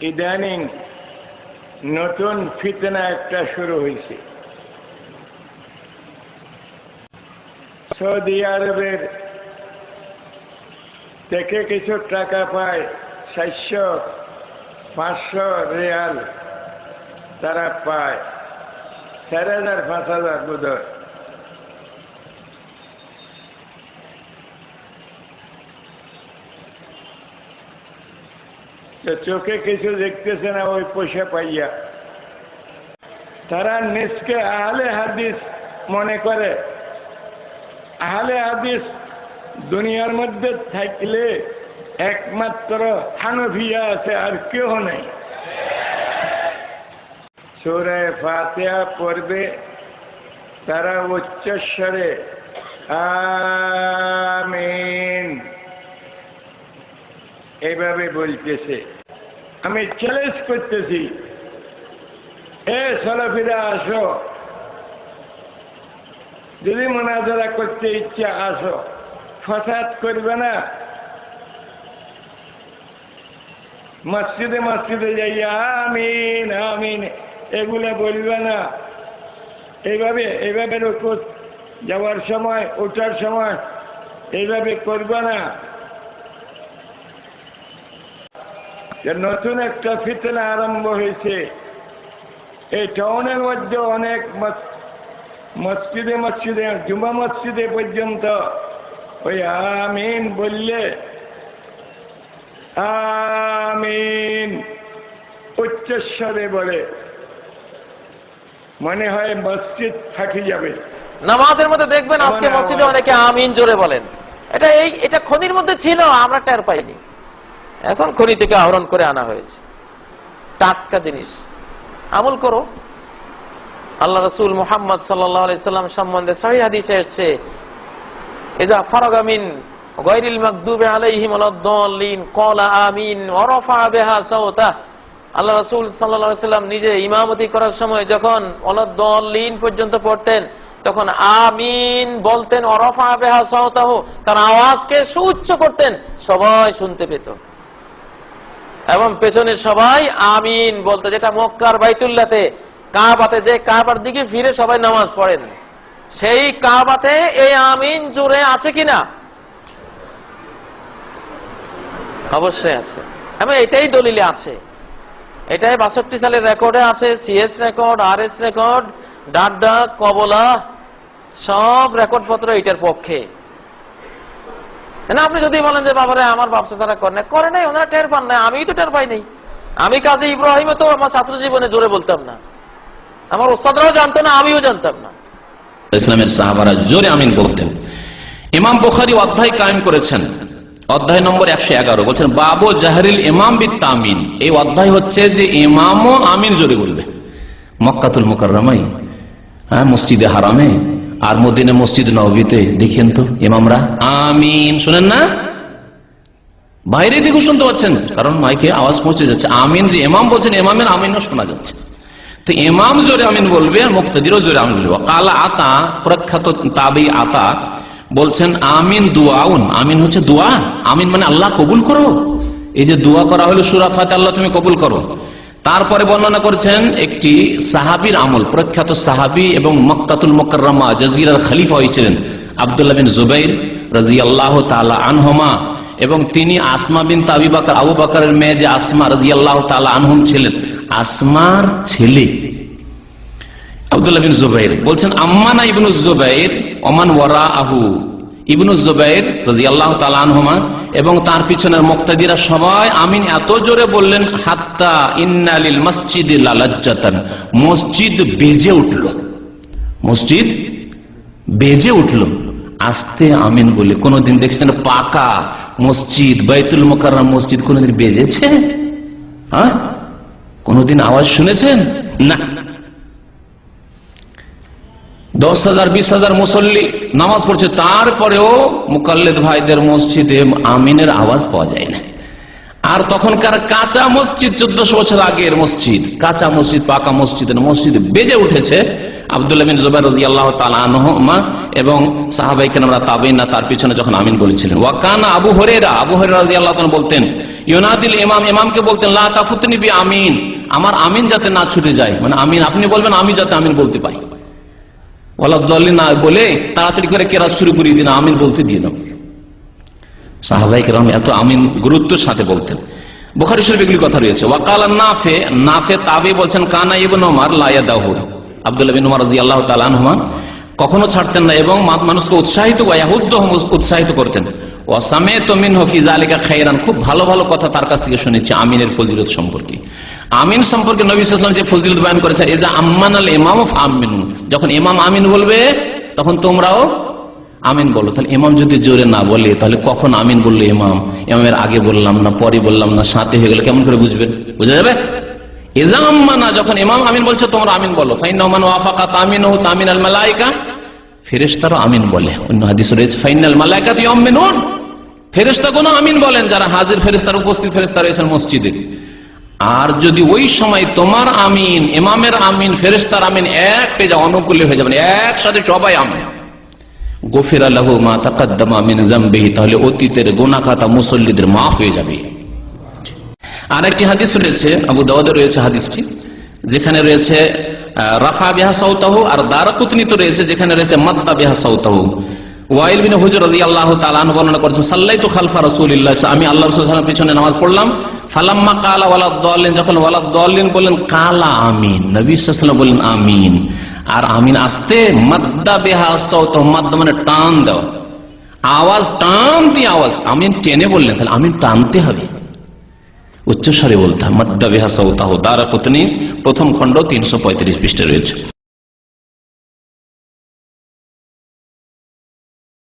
ইদানিং নতুন ফিতনা একটা শুরু হয়েছে। সৌদি আরবের থেকে কিছু টাকা পায়, 400-500 রিয়াল তারা পায়, 4000-5000 বোধহয়। তো চোখে কিছু দেখতেছে না ওই পয়সা পাইয়া। তারা নিজকে আহলে হাদিস মনে করে। আহলে হাদিস দুনিয়ার মধ্যে থাকলে একমাত্র হানফিয়া আছে, আর কেউ নেই। সূরা ফাতিহা পড়বে, তারা উচ্চস্বরে আমিন এইভাবে বলতেছে। আমি চ্যালেঞ্জ করতেছি, এ সালাফিরা আসো, যদি মুনাজারা করতে ইচ্ছা আসো, ফাসাদ করবে না। মসজিদে মসজিদে যাইয়া আমিন আমিন এগুলা বলবে না। এইভাবে রুকু যাওয়ার সময়, ওঠার সময় এইভাবে করবে না। নতুন একটা ফিতনা আরম্ভ হয়েছে। এই টাউনের মধ্যে অনেক মসজিদে জুমা মসজিদে পর্যন্ত ওই আমিন বললে, আমিন উচ্চস্বরে বলে, মনে হয় মসজিদ থাকি যাবে। নামাজের মধ্যে দেখবেন আজকে মসজিদে অনেকে আমিন জোরে বলেন। এটা খনির মধ্যে ছিল, আমরা টের পাইনি। এখন খনি থেকে আহরণ করে আনা হয়েছে, টাটকা জিনিস। আমল করো। আল্লাহ রাসূল মুহাম্মদ সাল্লাল্লাহু আলাইহি সাল্লাম সম্বন্ধে সহিহ হাদিসে এসেছে, ইজা ফারাগা মিন গায়রিল মাগদুবি আলাইহিম ওয়ালাদ-দাল্লিন ক্বালা আমিন ওয়া রাফা বিহা সাওতাহ। আল্লাহ রাসূল সাল্লাল্লাহু আলাইহি সাল্লাম নিজে ইমামতি করার সময় যখন ওয়ালাদ-দাল্লিন পর্যন্ত পড়তেন, তখন আমিন বলতেন, ওয়া রাফা বিহা সাওতাহ, তার আওয়াজকে সুউচ্চ করতেন, সবাই শুনতে পেত। এবং পেছনে সবাই আমিন বলতো, যেটা মক্কার বাইতুল্লাহতে কাবাতে, যে কাবার দিকে ফিরে সবাই নামাজ পড়েন, সেই কাবাতে এই আমিন জোরে আছে কিনা? অবশ্যই আছে। এবং এটাই দলিলে আছে, এটাই 62 সালের রেকর্ডে আছে। সিএস রেকর্ড, আরএস রেকর্ড, ডাড্ডা, কবলা, সব রেকর্ড পত্র এটার পক্ষে। না, আপনি যদি বলেন যে বাবারে আমার বাপসা ছাড়া করে নাই, ওনারা টের পান নাই, আমি তো টের পাই নাই। আমি কাজী ইব্রাহিমও তো আমার ছাত্র জীবনে জোরে বলতাম না, আমার ওস্তাদরাও জানতো না, আমিও জানতাম না। ইসলামের সাহাবারা জোরে আমিন বলতেন। ইমাম বুখারী অধ্যায় কায়েম করেছেন, অধ্যায় নম্বর 111, বলছেন বাবু জাহরিল ইমাম বিত্তামিন। এই অধ্যায় হচ্ছে যে ইমামও আমিন জোরে বলবে। মক্কাতুল মুকাররমায়, মসজিদে হারামে আর মদিনা মসজিদ নববীতে দেখেন তো ইমামরা আমিন শুনেন না? বাইরে দিকে শুনতে পাচ্ছেন, কারণ মাইকে আওয়াজ পৌঁছে যাচ্ছে। আমিন যে ইমাম বলছেন, ইমামের আমিনও শোনা যাচ্ছে। তো ইমাম জোরে আমিন বলবে আর মুক্তাদিরও জোরে আমিন বলবে। কালা আতা, প্রখ্যাত তাবি আতা বলছেন আমিন দুআউন, আমিন হচ্ছে দোয়া। আমিন মানে আল্লাহ কবুল করো। এই যে দোয়া করা হলো সূরা ফাতিহা, আল্লাহ তুমি কবুল করো। তারপরে বর্ণনা করছেন একটি সাহাবীর আমল, প্রখ্যাত সাহাবী এবং মক্কাতুল মুকাররমা জাজিরার খলিফা হয়েছিলেন আব্দুল্লাহ বিন জুবাইর রাদিয়াল্লাহু তাআলা আনহুমা, এবং তিনি আসমা বিনতে আবি বকর, আবু বকরের মেয়ে যে আসমা রাদিয়াল্লাহু তাআলা আনহুম ছিলেন, আসমার ছেলে আব্দুল্লাহ বিন জুবাইর বলছেন আম্মানা ইবনু জুবাইর ওমান ওয়ারাআহু, ইবনু জুবাইর রাদিয়াল্লাহু তাআলা আনহুমা এবং তার পিছনের মুক্তাদিরা সবাই আমিন এত জোরে বললেন, হাত্তা ইন্না লিল মসজিদি লালাজ্জাতান, মসজিদ বেজে উঠল, মসজিদ বেজে উঠল। আস্তে আমিন বলে কোনদিন দেখছেন পাকা মসজিদ, বাইতুল মুকাররম মসজিদ কোনদিন বেজেছে? হ্যাঁ, কোনদিন আওয়াজ শুনেছেন? না। 10,000 20,000 মুসল্লি নামাজ পড়ছে, তারপরেও মুকাল্লিদ ভাইদের মসজিদে আমিনের আওয়াজ পাওয়া যায় না। আর তখনকার কাঁচা মসজিদ, 1400 বছর আগের মসজিদ, কাঁচা মসজিদ, পাকা মসজিদ, মসজিদে বেজে উঠেছে আব্দুল্লাহ বিন জুবাইর রাদিয়াল্লাহু তাআলা আনহুমা এবং সাহাবায়ে কেরামরা তাবেঈনরা তার পিছনে যখন আমিন বলেছিলেন। ওয়া কানা আবু হুরায়রা রাদিয়াল্লাহু তাআলা বলতেন, ইউনাদিল ইমাম, ইমামকে বলতেন, লা তাফুতনি বি আমিন, আমার আমিন যাতে না ছুটে যায়, মানে আমিন আপনি বলবেন আমি যাতে আমিন বলতে পাই। ওয়ালা দাল্লিন না বলে তাড়াতাড়ি করে কেরাত শুরু করিয়ে দিন, আমিন বলতে দিয়ে দাও। সাহাবায়ে কেরাম এত আমিন গুরুত্বের সাথে বলতেন। বুখারী শরীফে এগুলি কথা রয়েছে। ওয়াকাল নাফে তাবি বলছেন, কানা ইবনে ওমর লা ইয়াদাহু, আব্দুল্লাহ বিন ওমর রাদিয়াল্লাহু তাআলা আনহুমা কখনো ছাড়তেন না এবং মানুষকে উৎসাহিত করতেন। ওয়া সামি'তু মিনহু ফি যালিকা খায়রান, খুব ভালো ভালো কথা তার কাছ থেকে শুনেছি আমিনের ফজিলত সম্পর্কে। আমিন সম্পর্কে নবী সাল্লাল্লাহু আলাইহি ওয়াসাল্লাম যে ফজিলত বয়ান করেছেন, ইজা আম্মানাল ইমামু ফাআমিনু, যখন ইমাম আমিন বলবে তখন তোমরাও আমিন বলো। তাহলে ইমাম যদি জোরে না বলে তাহলে কখন আমিন বললো ইমামের আগে বললাম না পরে বললাম না সাথে হয়ে গেলে কেমন করে বুঝবেন? বুঝা যাবে? ইজা আম্মানা, যখন ইমাম আমিন বলছে তোমরা আমিন বলো। ফাইন্নাহু মান ওয়াফাকা তামিনুহু তামিনাল মালায়েকা, ফেরেশতারা আমিন বলে। অন্য হাদিসে রয়েছে ফাইনাল মালায়েকাতু ইয়ামিনুন, ফেরেশতাগণ আমিন বলেন, যারা হাজির ফেরেশতারা উপস্থিত ফেরেশতা রয়েছেন মসজিদে। আর যদি ওই সময় তোমার আমিন ইমামের আমিন ফেরেশতার আমিন এক হয়ে যায়, অনুকূলে হয়ে যাবে, একসাথে সবাই আমিন, গফিরা লাহু মা তাকাদ্দামা মিন যামবিহি, তাহলে অতীতের গুনাহ খাতা মুসল্লিদের মাফ হয়ে যাবে। আর একটি হাদিস রয়েছে, আবু দাউদে রয়েছে হাদিসটি, যেখানে রয়েছে রাফা বিহা সাউতাহু, আর দারাকুতনিতে রয়েছে যেখানে রয়েছে মাদ্দা বিহা সাউতাহু। ওয়াইল বিন হুজর রাদিয়াল্লাহু তাআলা আনহু বর্ণনা করেছেন, সাল্লাইতু খালফা রাসূলিল্লাহ, আমি আল্লাহর রাসূল সাল্লাল্লাহু আলাইহি ওয়াসাল্লামের পিছনে নামাজ পড়লাম। ফালাম্মা কালা ওয়ালাদ দাল্লিন, যখন ওয়ালাদ দাল্লিন বললেন কালা আমিন, নবী সাল্লাল্লাহু আলাইহি ওয়াসাল্লাম বললেন আমিন। আর আমিন আসতে মাদ্দা বিহা সাউতাহু, মাদ্দা মানে টান দাও, আওয়াজ টান দিয়ে আওয়াজ, আমিন টেনে বললেন, তাহলে আমিন টানতে হবে, উচ্চস্বরে বলতে হবে। মাদ্দা বিহা সাউতাহু, দারাকুতনি প্রথম খণ্ড 335 পৃষ্ঠাে রয়েছে।